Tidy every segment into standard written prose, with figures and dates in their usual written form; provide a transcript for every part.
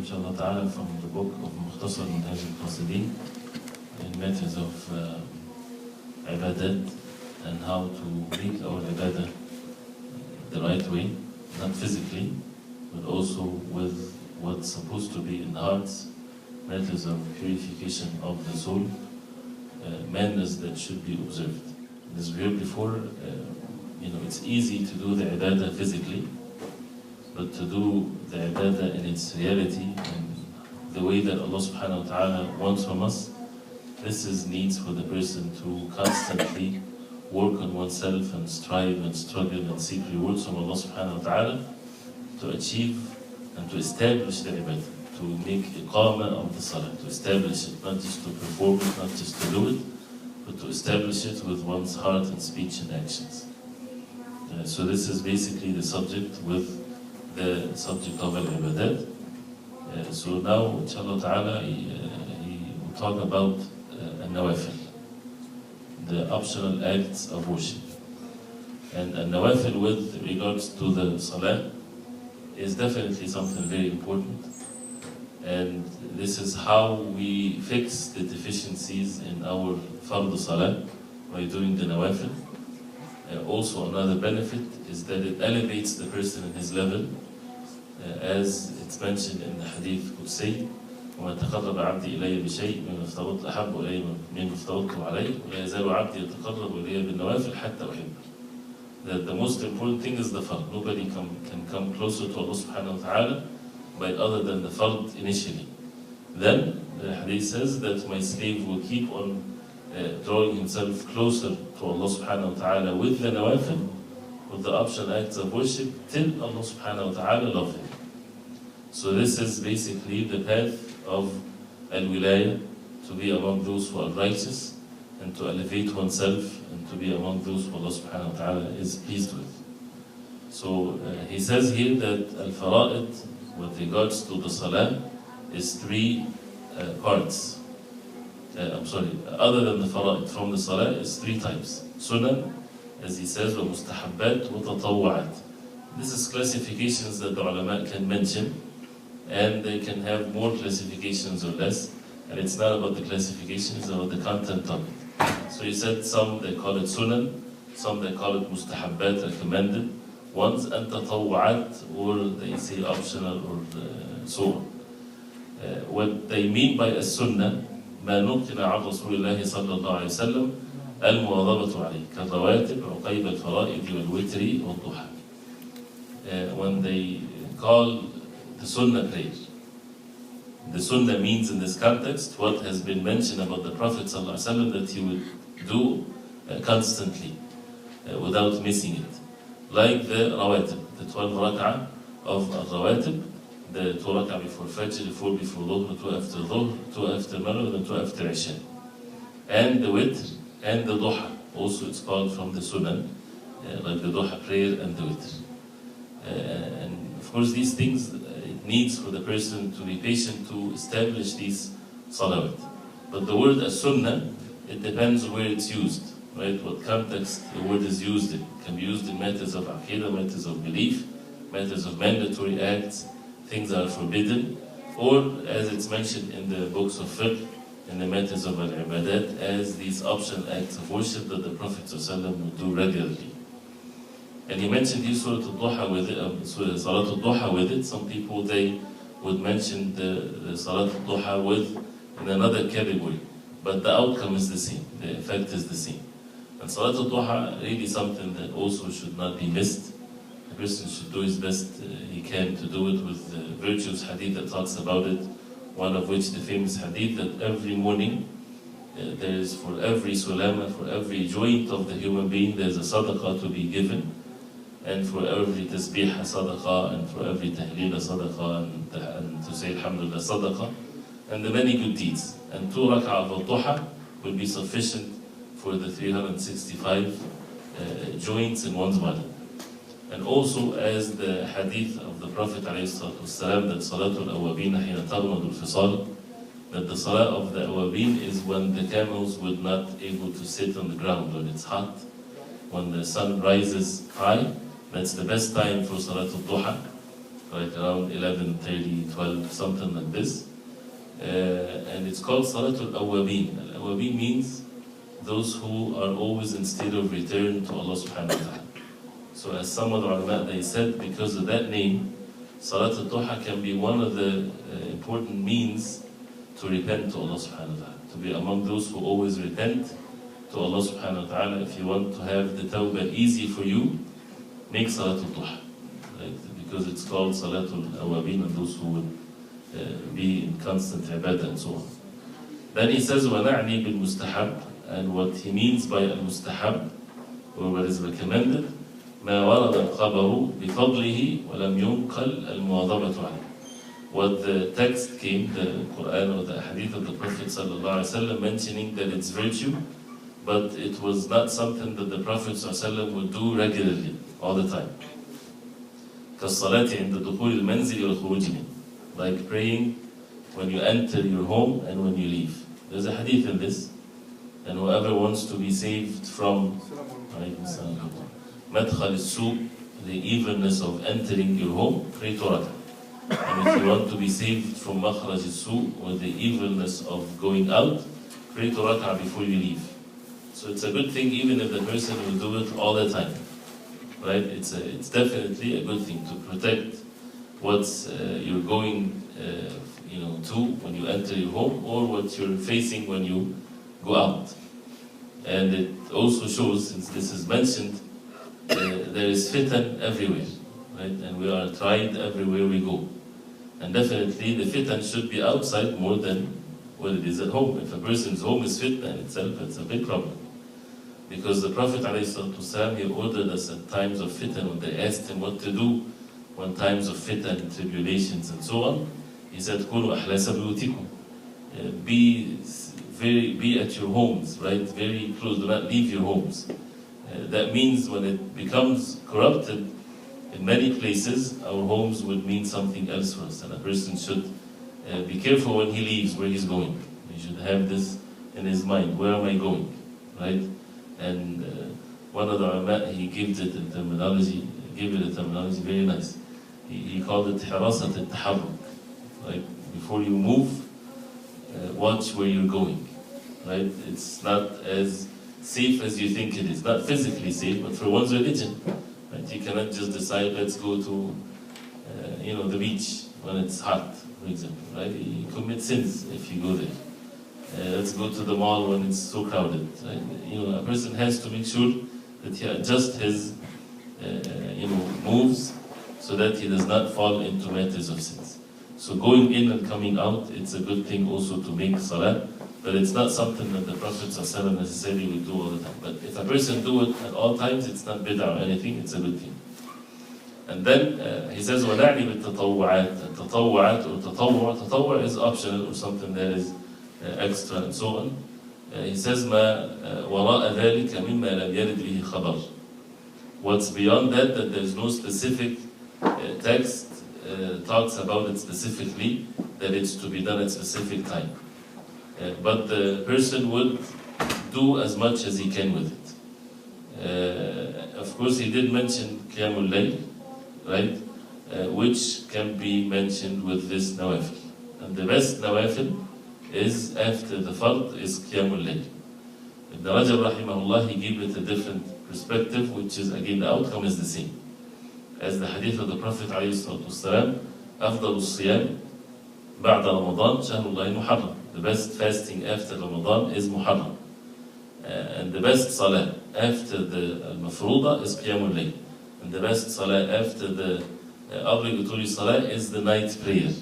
inshallah ta'ala, from the book of Mukhtasar Minhaj al-Qasidin in matters of ibadat and how to make our ibadah the right way, not physically, but also with what's supposed to be in the hearts, matters of purification of the soul, manners that should be observed. As we heard before, it's easy to do the ibadah physically, but to do the ibadah in its reality and the way that Allah subhanahu wa ta'ala wants from us, this is needs for the person to constantly work on oneself and strive and struggle and seek rewards from Allah subhanahu wa ta'ala to achieve and to establish the ibadah, to make iqamah of the salah, to establish it, not just to perform it, not just to do it, but to establish it with one's heart and speech and actions. So this is basically the subject with the subject of al-ibadat. So now, inshallah ta'ala, he will talk about al-nawafil, the optional acts of worship. And al-nawafil with regards to the salah is definitely something very important. And this is how we fix the deficiencies in our fard salah by doing the nawafil. Also another benefit is that it elevates the person in his level, as it's mentioned in the hadith Qudsi, وَمَا تَقَرَّبَ عَبْدِي إِلَيَّ بِشَيْءٍ مِّنْ افْتَرَضْتُ أَحَبُّ إِلَيَّ مِّنْ افْتَرَضْتُ عَلَيْهِ وَلَا يَزَالُ عَبْدِي يَتَقَرَّبُ إِلَيَّ بِالنَّوَافِلِ حَتَّى أُحِبَّهُ. That the most important thing is the fard. Nobody can come closer to Allah subhanahu wa ta'ala by other than the fard initially. Then the hadith says that my slave will keep on drawing himself closer to Allah subhanahu wa ta'ala with the nawafil, with the optional acts of worship, till Allah subhanahu wa ta'ala love him. So this is basically the path of al-wilayah, to be among those who are righteous and to elevate oneself and to be among those who Allah subhanahu wa ta'ala is pleased with. So he says here that al-fara'id, with regards to the salah, is three parts. Other than the fara'id from the salah is three types. Sunan, as he says, wa mustahabbat wa tatawwa'at. This is classifications that the ulama can mention, and they can have more classifications or less, and it's not about the classification, it's about the content of it. So he said some they call it sunan, some they call it mustahabbat, recommended ones, and tatawwa'at, or they say optional, or so on. What they mean by as-sunnah, ما نقل عن رسول الله صلى الله عليه وسلم المواظبة عليه كالرواتب عقيب الفرائض والوتر والضحى. When they call the sunnah prayer, the sunnah means in this context what has been mentioned about the Prophet صلى الله عليه وسلم that he would do constantly without missing it, like the rawatib, the 12 rak'ah of al-rawatib, the 2 rak'ah before Fajr, 4 before Dhuhr, 2 after Dhuhr, 2 after Maghrib, and 2 after Isha. And the Witr and the Duha, also it's called from the Sunan, like the Duha prayer and the Witr. And of course these things, it needs for the person to be patient to establish these salawat. But the word as-sunnah, it depends where it's used, right? What context the word is used in. It can be used in matters of aqidah, matters of belief, matters of mandatory acts, things that are forbidden, or as it's mentioned in the books of fiqh, in the matters of al-ibadat, as these optional acts of worship that the Prophet ﷺ would do regularly. And he mentioned here Surah al-Duha with it, Salat al-Duha with it. Some people, they would mention the Salat al-Duha with in another category, but the outcome is the same, the effect is the same. And Salat al-Duha really something that also should not be missed. The person should do his best he can to do it with the virtuous hadith that talks about it, one of which the famous hadith that every morning there is for every sulama, for every joint of the human being, there's a sadaqah to be given, and for every tasbih a sadaqah, and for every tahleel a sadaqah, and to say alhamdulillah sadaqah, and the many good deeds. And 2 rak'ah of al-duha will be sufficient for the 365 joints in one's body. And also, as the hadith of the Prophet ﷺ, that Salatul Awabin hina taghmadul fisal, that the salah of the awabin is when the camels would not able to sit on the ground, when it's hot, when the sun rises high, that's the best time for Salatul Duha. like around 11:30, 12, something like this. And it's called Salatul Awwabin. Al-Awwabin means those who are always in state of return to Allah subhanahu wa ta'ala. So as some of the ulama, they said because of that name, Salat al-Duha can be one of the important means to repent to Allah subhanahu wa ta'ala. To be among those who always repent to Allah subhanahu wa ta'ala. If you want to have the tawbah easy for you, make Salat al-Duha. Right? Because it's called Salatul Awwabin, and those who would be in constant ibadah and so on. Then he says, وَنَعْنِي بِالْمُسْتَحَبْ, and what he means by al-mustahab, or what is recommended, ما ورد الخبر بفضله ولم ينقل المواظبة عليه. What the text came, the Quran or the hadith of the Prophet ﷺ mentioning that it's virtue, but it was not something that the Prophet ﷺ would do regularly, all the time. كالصلاة عند دخول المنزل والخروج منه, like praying when you enter your home and when you leave. There's a hadith in this, and whoever wants to be saved from مدخل السوء, the evilness of entering your home, pray 2 rak'ah. And if you want to be saved from مخرج السوء, or the evilness of going out, pray 2 rak'ah before you leave. So it's a good thing even if the person will do it all the time. Right? It's definitely a good thing to protect what you're going to when you enter your home, or what you're facing when you go out. And it also shows, since this is mentioned, there is fitan everywhere, right? And we are tried everywhere we go. And definitely the fitan should be outside more than what it is at home. If a person's home is fitna in itself, it's a big problem. Because the Prophet ﷺ, he ordered us at times of fitan, when they asked him what to do when times of fitan, tribulations and so on, he said, كُونُوا أَحْلَاسَ بُيُوتِكُمْ, be at your homes, right? Very close, do not leave your homes. That means when it becomes corrupted in many places, our homes would mean something else for us. And a person should be careful when he leaves, where he's going. He should have this in his mind, where am I going, right? And one of the ulama, he gave it a terminology very nice. He called it حراسة التحرك. Like before you move, watch where you're going, right? It's not as safe as you think it is. Not physically safe, but for one's religion, right? You cannot just decide, let's go to the beach when it's hot, for example, right? You commit sins if you go there. Let's go to the mall when it's so crowded, right? A person has to make sure that he adjusts his moves so that he does not fall into matters of sins. So going in and coming out, it's a good thing also to make salah, but it's not something that the Prophet ﷺ necessarily would do all the time. But if a person do it at all times, it's not bid'ah or anything, it's a good thing. And then he says, وَنَعْنِي بِالتَّطَوُّعَاتِ. التطوعات or tatawwu' is optional or something that is extra and so on. He says, مَا وَرَاءَ ذَلِكَ مِمَّا لَمْ يَرِدْ بِهِ خَبَرٌ. What's beyond that there's no specific text talks about it specifically, that it's to be done at specific time. But the person would do as much as he can with it. Of course, he did mention Qiyamul Layl, right? Which can be mentioned with this nawafil. And the best nawafil is after the fard is Qiyamul Layl. Ibn Rajab rahimahullah, he gave it a different perspective, which is again the outcome is the same. As the hadith of the Prophet ﷺ, أفضل الصيام بعد رمضان شهر الله محرم. The best fasting after Ramadan is Muharram. And the best salah after the al-mafruda is Qiyamul Layl. And the best salah after the obligatory salah is the night prayer.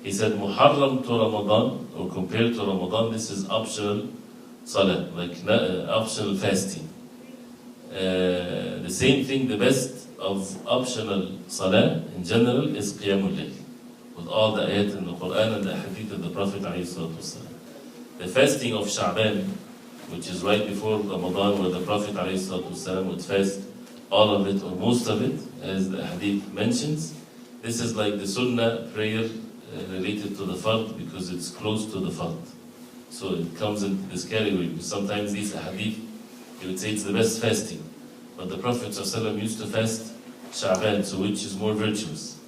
He said Muharram to Ramadan, or compared to Ramadan, this is optional salah, like optional fasting. The same thing, the best of optional salah in general is Qiyamul Layl, with all the ayat in the Quran and the hadith of the Prophet ﷺ. The fasting of Sha'ban, which is right before Ramadan, where the Prophet ﷺ would fast all of it or most of it, as the hadith mentions, this is like the sunnah prayer related to the fard, because it's close to the fard. So it comes in this category, because sometimes these hadith, you would say it's the best fasting. But the Prophet ﷺ used to fast Sha'ban, so which is more virtuous.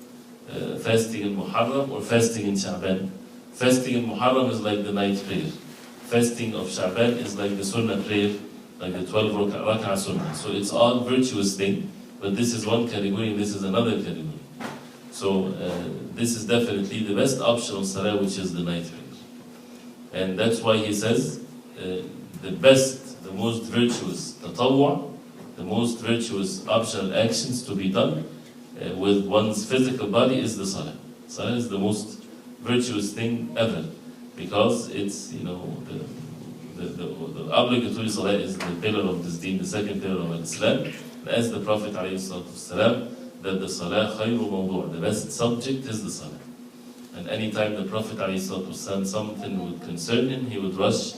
fasting in Muharram or fasting in Sha'ban. Fasting in Muharram is like the night prayer. Fasting of Sha'ban is like the Sunnah prayer, like the 12 rak'ah Sunnah. So it's all virtuous thing, but this is one category and this is another category. So this is definitely the best optional salah, which is the night prayer. And that's why he says the best, the most virtuous tatawwa, the most virtuous optional actions to be done with one's physical body is the salah. Salah is the most virtuous thing ever, because it's, you know, the obligatory salah is the pillar of this deen, the second pillar of Islam. And as the Prophet ﷺ, that the salah khayru mawdu', the best subject is the salah. And anytime the Prophet ﷺ, something would concern him, he would rush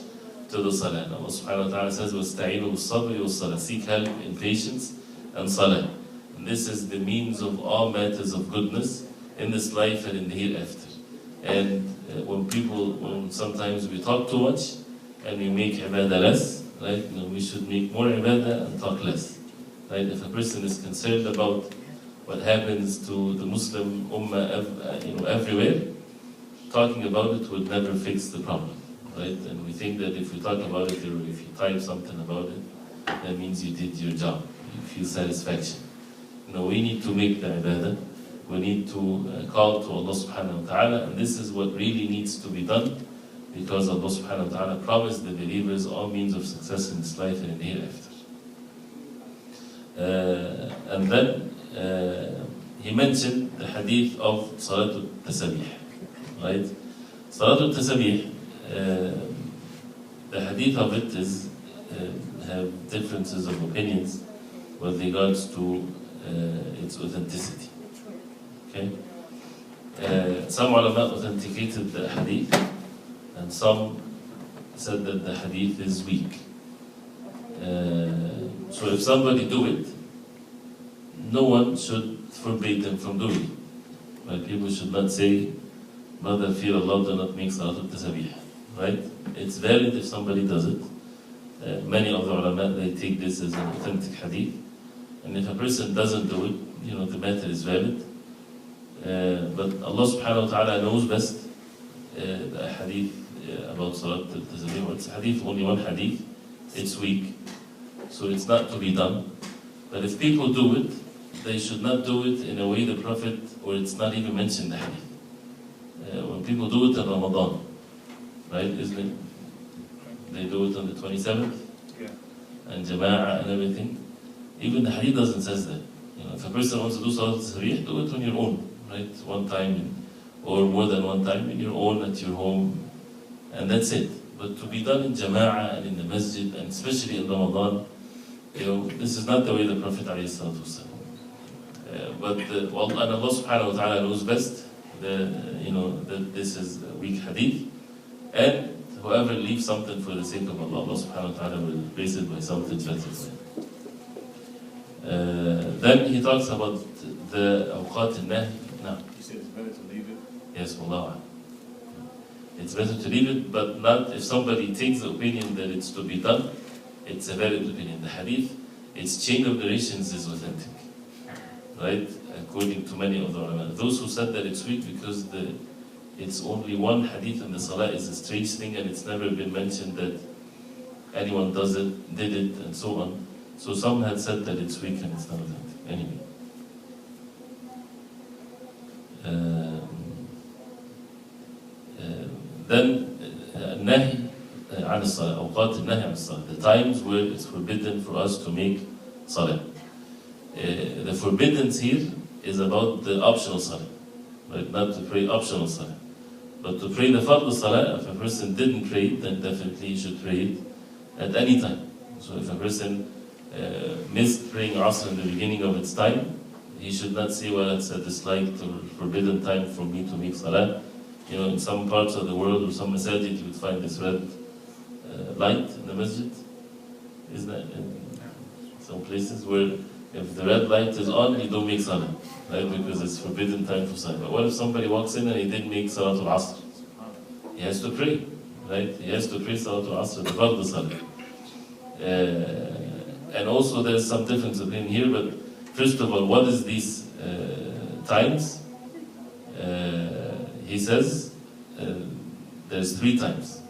to the salah. And Allah subhanahu wa ta'ala says, وَاسْتَعِينُوا بِالصَّبْرِ وَالصَّلَاةِ, seek help in patience and salah. And this is the means of all matters of goodness in this life and in the hereafter. And when sometimes we talk too much and we make ibadah less, right? You know, we should make more ibadah and talk less. Right? If a person is concerned about what happens to the Muslim ummah, you know, everywhere, talking about it would never fix the problem, right? And we think that if we talk about it or if you type something about it, that means you did your job. You feel satisfaction. No, we need to make the ibadah. We need to call to Allah subhanahu wa ta'ala, and this is what really needs to be done, because Allah subhanahu wa ta'ala promised the believers all means of success in this life and in the hereafter. And then he mentioned the hadith of Salatul Tasabih, right? Salatul Tasabih, the hadith of it is have differences of opinions with regards to its authenticity. Okay? Some ulama authenticated the hadith, and some said that the hadith is weak. So if somebody do it, no one should forbid them from doing it. Right? People should not say, Mother, fear Allah, do not make Salatul Tasabih. Right? It's valid if somebody does it. Many of the ulama, they take this as an authentic hadith. And if a person doesn't do it, you know, the matter is valid. But Allah subhanahu wa ta'ala knows best the hadith about Salatul Tasabih. It's hadith, only one hadith. It's weak. So it's not to be done. But if people do it, they should not do it in a way the Prophet, or it's not even mentioned in the hadith. When people do it in Ramadan, right, isn't it? They do it on the 27th, yeah, and Jama'ah and everything. Even the hadith doesn't say that. You know, if a person wants to do Salat al-Tasbih, do it on your own, right? One time, or more than one time, in your own, at your home, and that's it. But to be done in Jama'ah and in the masjid, and especially in Ramadan, you know, this is not the way the Prophet ﷺ. But and Allah subhanahu wa ta'ala knows best that this is a weak hadith, and whoever leaves something for the sake of Allah, Allah subhanahu wa ta'ala will replace it by something better for him. Then he talks about the awqat al-nahy. No. He said it's better to leave it? Yes, wallah. It's better to leave it, but not if somebody takes the opinion that it's to be done. It's a valid opinion. The hadith, its chain of narrations is authentic, right? According to many of the ulama. Those who said that it's weak because it's only one hadith in the salah is a strange thing, and it's never been mentioned that anyone did it, and so on. So some had said that it's weak and it's not authentic. Anyway. Then nahi عن الصلاة, أوقات النهي عن الصلاة, the times where it's forbidden for us to make salah. The forbiddance here is about the optional salah, right? Not to pray optional salah, but to pray the fard salah. If a person didn't pray it, then definitely he should pray it at any time. So if a person missed praying Asr in the beginning of its time, he should not say, well, it's a disliked or forbidden time for me to make salah. You know, in some parts of the world or some masajid, you would find this red light in the masjid. Isn't that in some places where if the red light is on, you don't make salah, right? Because it's forbidden time for salah. But what if somebody walks in and he didn't make Salatul Asr? He has to pray, right? He has to pray Salatul Asr, the fard salah. And also there's some difference opinion here, but first of all, what is these times? he says there's 3 times,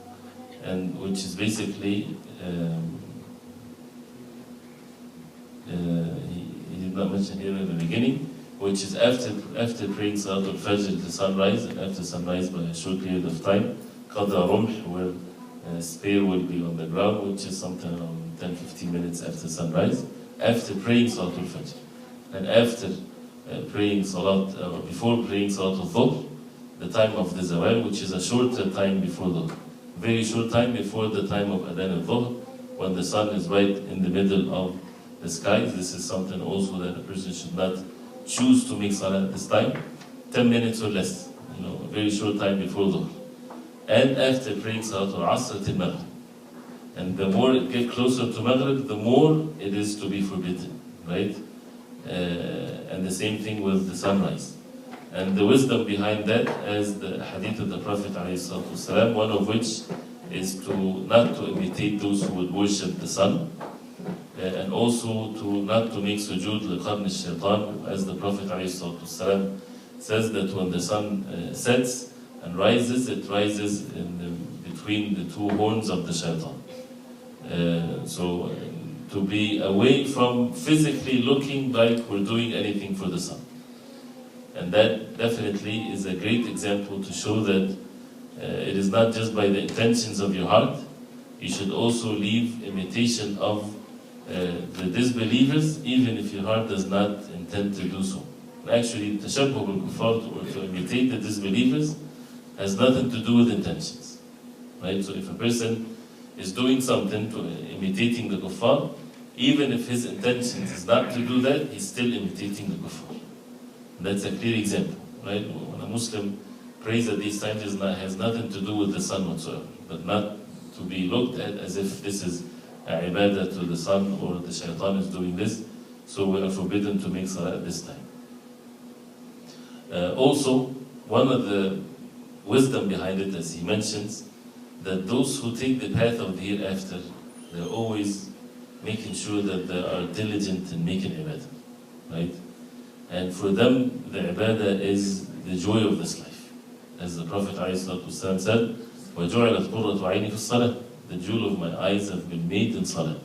and which is basically he did not mention here in the beginning, which is after praying Salat al-Fajr to sunrise, and after sunrise by a short period of time, Qadra Rumh, where a spear will be on the ground, which is something around 10-15 minutes after sunrise, after praying Salat al-Fajr. And after praying Salat, or before praying Salat al-Dhuhr, the time of the Zawal, which is a shorter time before Dhuhr. Very short time before the time of Adhan al-Dhuhr, when the sun is right in the middle of the skies. This is something also that a person should not choose to make Salah at this time. 10 minutes or less, a very short time before Dhuhr. And after praying Salat al-Asr till Maghrib. And the more it gets closer to Maghrib, the more it is to be forbidden, right? And the same thing with the sunrise. And the wisdom behind that, as the hadith of the Prophet ﷺ, one of which is not to imitate those who would worship the sun, and also not to make sujood liqarn al-shaytan, as the Prophet ﷺ says that when the sun sets and rises, it rises between the 2 horns of the shaitan. So to be away from physically looking like we're doing anything for the sun. And that definitely is a great example to show that it is not just by the intentions of your heart. You should also leave imitation of the disbelievers, even if your heart does not intend to do so. Actually, tashabbuh bil-kuffar, or to imitate the disbelievers, has nothing to do with intentions, right? So if a person is doing something to imitating the kuffar, even if his intention is not to do that, he's still imitating the kuffar. That's a clear example, right? When a Muslim prays at these times, it has nothing to do with the sun whatsoever, but not to be looked at as if this is a ibadah to the sun, or the shaitan is doing this, so we are forbidden to make salah at this time. Also, one of the wisdom behind it, as he mentions, that those who take the path of the hereafter, they're always making sure that they are diligent in making ibadah, right? And for them, the ibadah is the joy of this life. As the Prophet ﷺ said, وَجُعِلَتْ قُرَّةُ عَيْنِي فِي الصَّلَاةِ, the jewel of my eyes have been made in salah.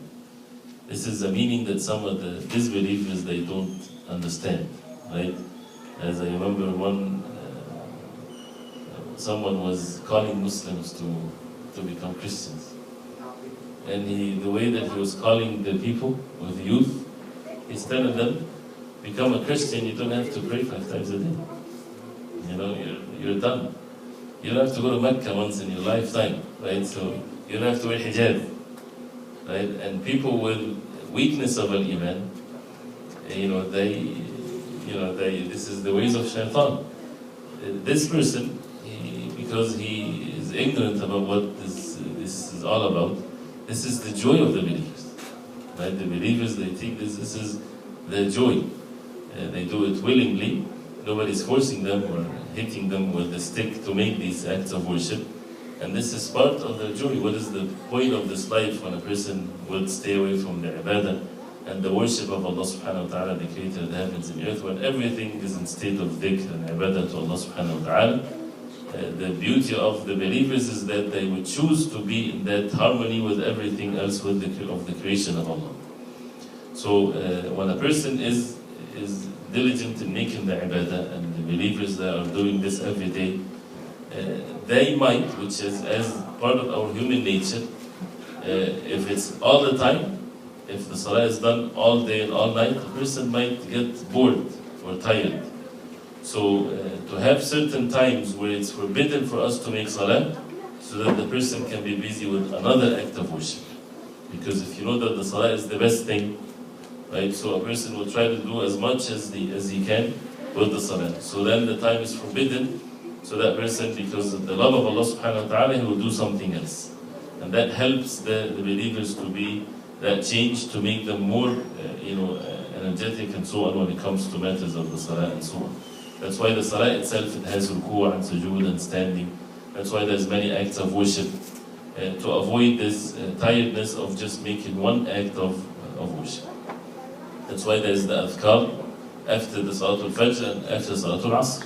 This is a meaning that some of the disbelievers, they don't understand, right? As I remember someone was calling Muslims to become Christians. And the way that he was calling the people, or the youth, he's telling them, become a Christian, you don't have to pray 5 times a day. You're done. You don't have to go to Mecca once in your lifetime, right? So you don't have to wear hijab, right? And people with weakness of al-iman, this is the ways of shaitan. This person, because he is ignorant about what this is all about, this is the joy of the believers, right? The believers, they think this is their joy. They do it willingly. Nobody's forcing them or hitting them with a stick to make these acts of worship. And this is part of their joy. What is the point of this life when a person would stay away from the ibadah and the worship of Allah subhanahu wa ta'ala, the creator of the heavens and the earth, when everything is in state of dhikr and ibadah to Allah subhanahu wa ta'ala? The beauty of the believers is that they would choose to be in that harmony with everything else of the creation of Allah. So when a person is diligent in making the ibadah, and the believers that are doing this every day, they might, which is as part of our human nature, if it's all the time, if the salah is done all day and all night, the person might get bored or tired. So to have certain times where it's forbidden for us to make salah, so that the person can be busy with another act of worship. Because if you know that the salah is the best thing, right? So a person will try to do as much as he can with the salah. So then the time is forbidden. So that person, because of the love of Allah subhanahu wa ta'ala, he will do something else. And that helps the believers to be that change, to make them more energetic and so on when it comes to matters of the salah and so on. That's why the salah itself, it has ruku' and sujood and standing. That's why there's many acts of worship, to avoid this tiredness of just making one act of worship. That's why there's the adhkar after the Salatul Fajr and after Salatul Asr.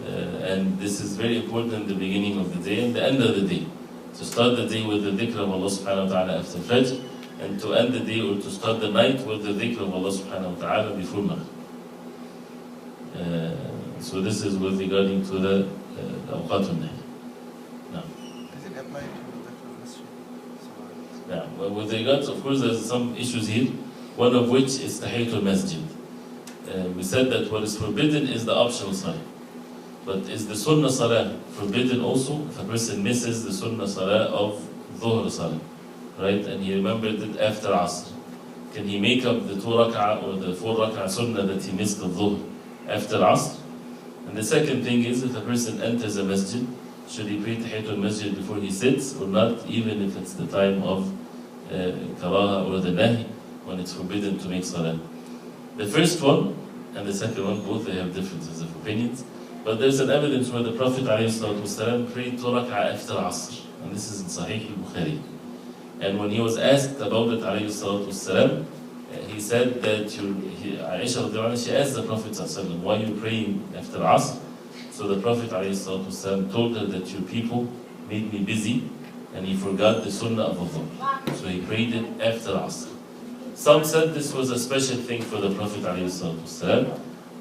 And this is very important in the beginning of the day and the end of the day. To start the day with the dhikr of Allah subhanahu wa ta'ala after Fajr, and to end the day or to start the night with the dhikr of Allah subhanahu wa ta'ala before Maghrib. So this is with regarding to the awqat al-nahy. Now, well, with regards, of course, there's some issues here. One of which is tahiyatul masjid. We said that what is forbidden is the optional salah. But is the sunnah salah forbidden also? If a person misses the sunnah salah of dhuhr salah, right? And he remembered it after asr, can he make up the 2 rak'ah or the 4 rak'ah sunnah that he missed of dhuhr after asr? And the second thing is, if a person enters a masjid, should he pray tahiyatul masjid before he sits or not, even if it's the time of karaha or the nahi, when it's forbidden to make salah? The first one and the second one, both they have differences of opinions. But there's an evidence where the Prophet ﷺ prayed 2 rak'ah after Asr, and this is in Sahih al-Bukhari. And when he was asked about it, ﷺ, he said that Aisha, she asked the Prophet ﷺ, why are you praying after Asr? So the Prophet ﷺ told her that your people made me busy, and he forgot the sunnah of Dhuhr. So he prayed it after Asr. Some said this was a special thing for the Prophet ﷺ,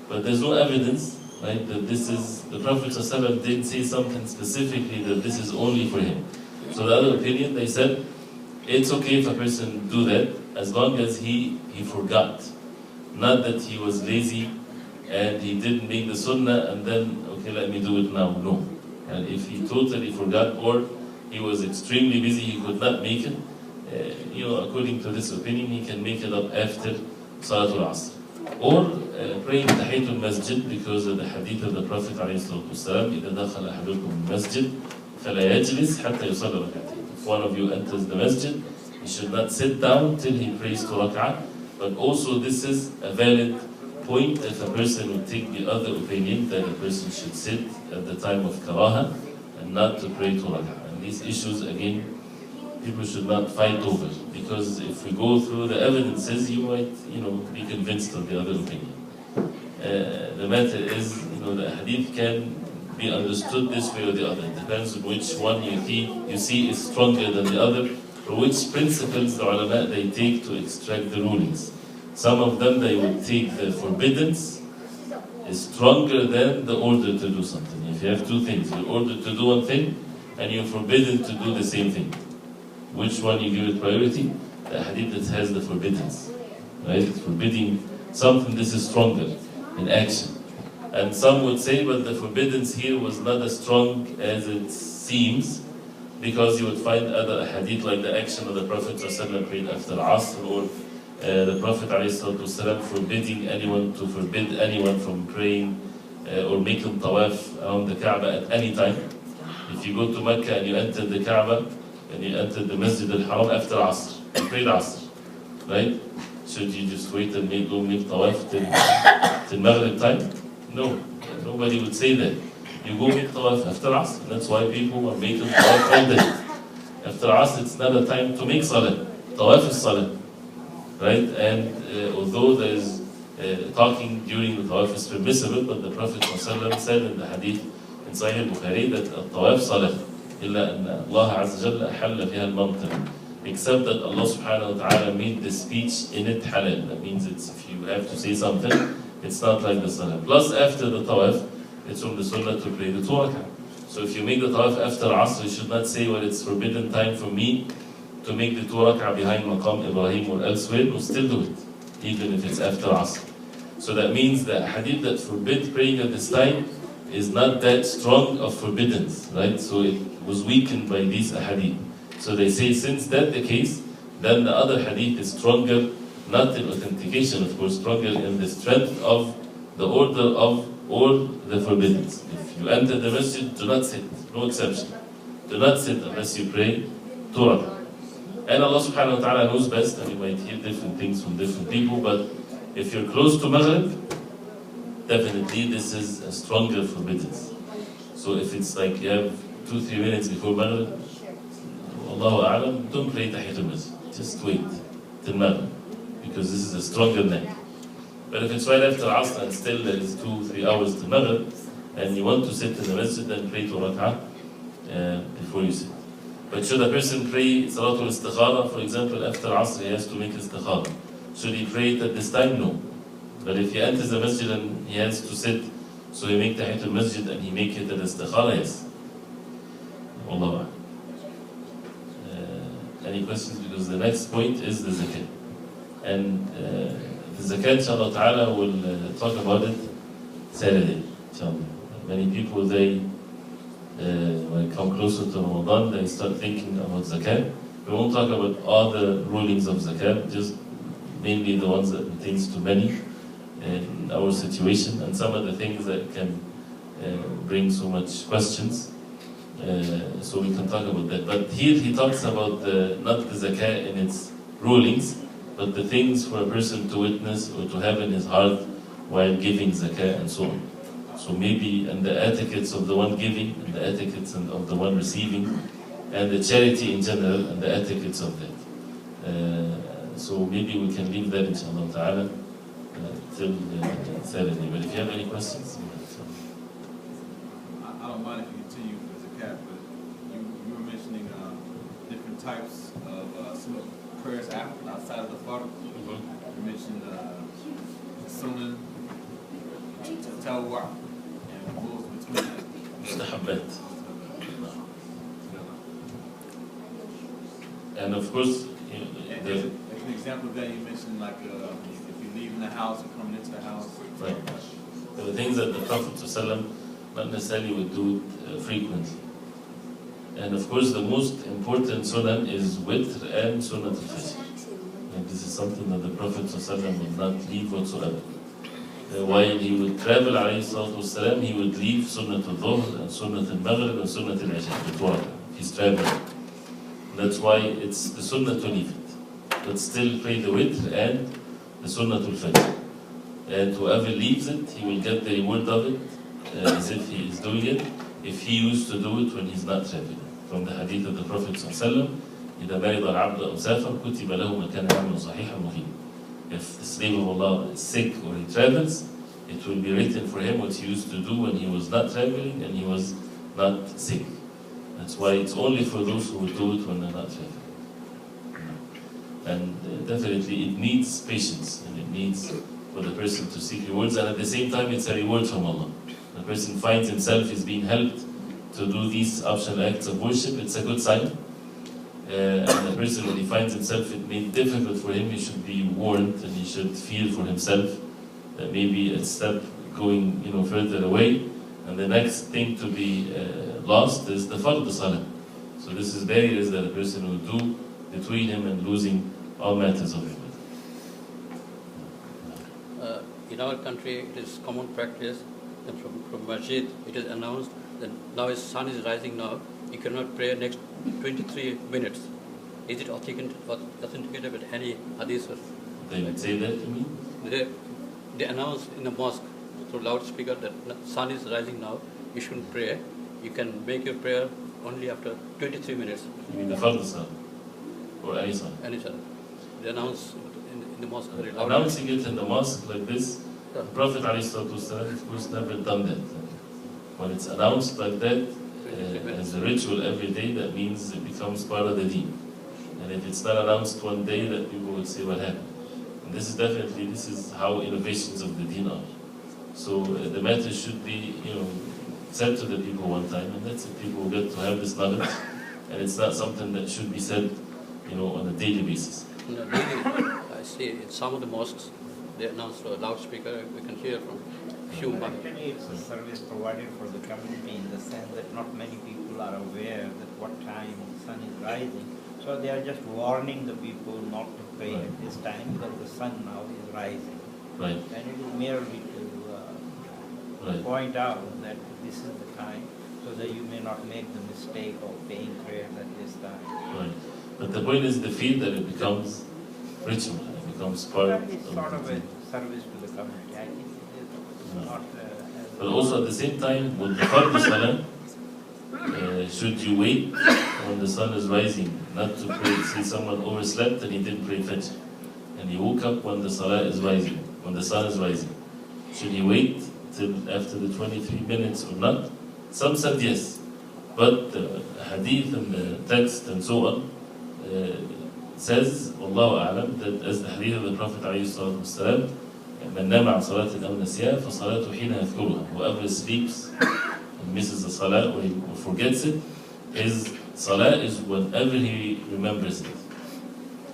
but there's no evidence, right, that this is, the Prophet ﷺ didn't say something specifically that this is only for him. So the other opinion, they said, it's okay if a person do that, as long as he forgot. Not that he was lazy and he didn't make the sunnah and then, okay, let me do it now. No. And if he totally forgot or he was extremely busy, he could not make it, according to this opinion, he can make it up after Salatul Asr. Or praying Tahiyatul Masjid, because of the hadith of the Prophet ﷺ, إِذَا دَخَلَ أَحَدُكُمُ الْمَسْجِدِ فَلَا يَجْلِسْ حَتَّى يُصَلِّ رَكْعَتَيْنِ. If one of you enters the masjid, he should not sit down till he prays 2 rak'ah. But also this is a valid point if a person would take the other opinion that a person should sit at the time of karaha and not to pray 2 rak'ah. And these issues, again, people should not fight over, because if we go through the evidences, you might, be convinced of the other opinion. The matter is, the hadith can be understood this way or the other. It depends on which one you see is stronger than the other, or which principles the ulama they take to extract the rulings. Some of them, they would take the forbiddance is stronger than the order to do something. If you have two things, you're ordered to do one thing, and you're forbidden to do the same thing. Which one you give it priority? The hadith that has the forbiddance, right? Forbidding something, this is stronger in action. And some would say, but the forbiddance here was not as strong as it seems, because you would find other hadith like the action of the Prophet ﷺ prayed after Asr, or the Prophet ﷺ forbidding anyone to forbid anyone from praying or making tawaf around the Kaaba at any time. If you go to Mecca and you enter the Kaaba, and you entered the Masjid al-Haram after Asr, you prayed Asr, right? Should you just wait and go make tawaf till Maghrib time? No, nobody would say that. You go make tawaf after Asr. That's why people are making tawaf all day. After Asr, it's not a time to make salah. Tawaf is salah, right? And although there is talking during the tawaf is permissible, but the Prophet ﷺ said in the hadith in Sahih al-Bukhari that tawaf salah. إلا أن الله عز وجل أحل فيها المنطق, except that Allah subhanahu wa ta'ala made the speech in it halal. That means if you have to say something, it's not like the salah. Plus after the tawaf, it's from the sunnah to pray the 2 rak'ah. So if you make the tawaf after Asr, you should not say, well, it's forbidden time for me to make the 2 rak'ah behind Maqam Ibrahim or elsewhere. No, still do it, even if it's after Asr. So that means the hadith that forbids praying at this time is not that strong of forbiddance, right? So it was weakened by these hadith. So they say, since that's the case, then the other hadith is stronger, not in authentication, of course, stronger in the strength of the order of all the forbiddance. If you enter the masjid, do not sit, no exception. Do not sit unless you pray 2 rak'ah. And Allah subhanahu wa ta'ala knows best, and you might hear different things from different people, but if you're close to Maghrib, definitely this is a stronger forbiddance. So if it's like you have 2-3 minutes before Maghrib, Allahu A'lam, don't pray Tahiyatul Masjid. Just wait till Maghrib, because this is a stronger night. But if it's right after Asr and still there is 2-3 hours to Maghrib, and you want to sit in the masjid, then pray 2 rak'ah before you sit. But should a person pray Salatul Istikhara, for example, after Asr, he has to make Istikhara. Should he pray it at this time? No. But if he enters the masjid and he has to sit, so he make Tahiyatul Masjid and he make it at Istikhara, yes. Wallahu a'lam. Any questions? Because the next point is the zakat. And the zakat, inshallah ta'ala, will talk about it Saturday, inshallah. Many people, they, when it comes closer to Ramadan, they start thinking about zakat. We won't talk about all the rulings of zakat, just mainly the ones that pertains to money in our situation, and some of the things that can bring so much questions. So we can talk about that. But here he talks about not the zakah in its rulings, but the things for a person to witness or to have in his heart while giving zakah and so on. So maybe, and the etiquettes of the one giving, and the etiquettes of the one receiving, and the charity in general, and the etiquettes of that. So maybe we can leave that, inshallah ta'ala, till Saturday. But if you have any questions, I don't mind if you continue with zakat, but you were mentioning different types of prayers outside of the fard. You mentioned sunnah, tawwa, and what was between that? mustahabbat. And of course, as an example of that, you mentioned like if you're leaving the house or coming into the house. Right. There were things that the Prophet ﷺ not necessarily would do frequently. And of course, the most important sunnah is witr and sunnah al-fajr. And this is something that the Prophet ﷺ would not leave whatsoever. While he would travel, والسلام, he would leave sunnah al-dhuhr and sunnah al-maghrib and sunnah al-isha. He's traveling. That's why it's the sunnah to leave it. But still pray the witr and the sunnah al-fajr. And whoever leaves it, he will get the reward of it as if he is doing it, if he used to do it when he's not traveling. From the hadith of the Prophet ﷺ, إِذَا مَرِضَ الْعَبْدُ أَوْ سَافَرَ كُتِبَ لَهُ مَكَانَ عَمْلٌ صَحِيحًا مُقِيمًا. If the slave of Allah is sick or he travels, it will be written for him what he used to do when he was not traveling and he was not sick. That's why it's only for those who will do it when they're not traveling. And definitely it needs patience, and it needs for the person to seek rewards, and at the same time it's a reward from Allah. The person finds himself is being helped to do these optional acts of worship, it's a good sign. And the person, when he finds himself it made difficult for him, he should be warned and he should feel for himself that maybe a step going further away, and the next thing to be lost is the fard salah. So this is barriers that a person will do between him and losing all matters of ibadah. In our country, it is common practice that from masjid it is announced that now the sun is rising now, you cannot pray next 23 minutes. Is it authenticated with any hadith? They would say that to me? They announce in the mosque through loudspeaker that the sun is rising now, you shouldn't pray. You can make your prayer only after 23 minutes. You mean the fard salah? Or any salah? Any salah. They announce in the mosque very loud. Announcing it in the mosque like this, the Prophet ﷺ, of course, never done that. When it's announced like that, as a ritual every day, that means it becomes part of the deen. And if it's not announced one day, that people will say what happened. And this is how innovations of the deen are. So the matter should be, said to the people one time, and that's it. People will get to have this knowledge, and it's not something that should be said, on a daily basis. No, daily, I see in some of the mosques, they announce a loudspeaker, we can hear from few miles. Actually, it's a service provided for the community in the sense that not many people are aware that what time the sun is rising. So they are just warning the people not to pray at this time because the sun now is rising. Right. And it is merely to point out that this is the time so that you may not make the mistake of paying prayers at this time. Right. But the point is the feel that it becomes ritual, it becomes part of It's sort of a service to the community. I think it is not... But also at the same time, with the fard salah, should you wait when the sun is rising, not to pray? See, someone overslept and he didn't pray Fajr, and he woke up when the salah is rising, when the sun is rising. Should he wait till after the 23 minutes or not? Some said yes. But the hadith and the text and so on says, Wallahu a'lam, that as the hadith of the Prophet ﷺ, من نام عن صلاة أو نسيها فصلاته حين يذكرها. Whoever sleeps and misses the salah or he forgets it, his salah is whenever he remembers it.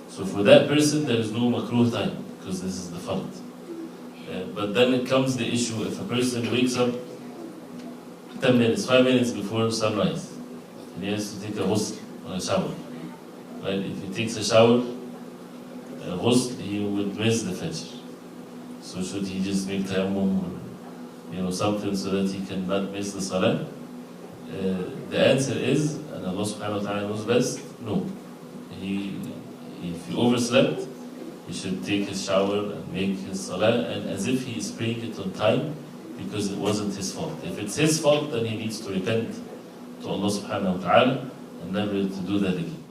So for that person, there is no makruh time, because this is the fard. But then it comes the issue, if a person wakes up 10 minutes, 5 minutes before sunrise, and he has to take a ghusl or a shower. Right? If he takes a shower, a ghusl, he would miss the fajr. So should he just make tayammum or something so that he cannot miss the salah? The answer is, and Allah subhanahu wa ta'ala knows best, no. If he overslept, he should take his shower and make his salah, and as if he is praying it on time, because it wasn't his fault. If it's his fault, then he needs to repent to Allah subhanahu wa ta'ala and never to do that again.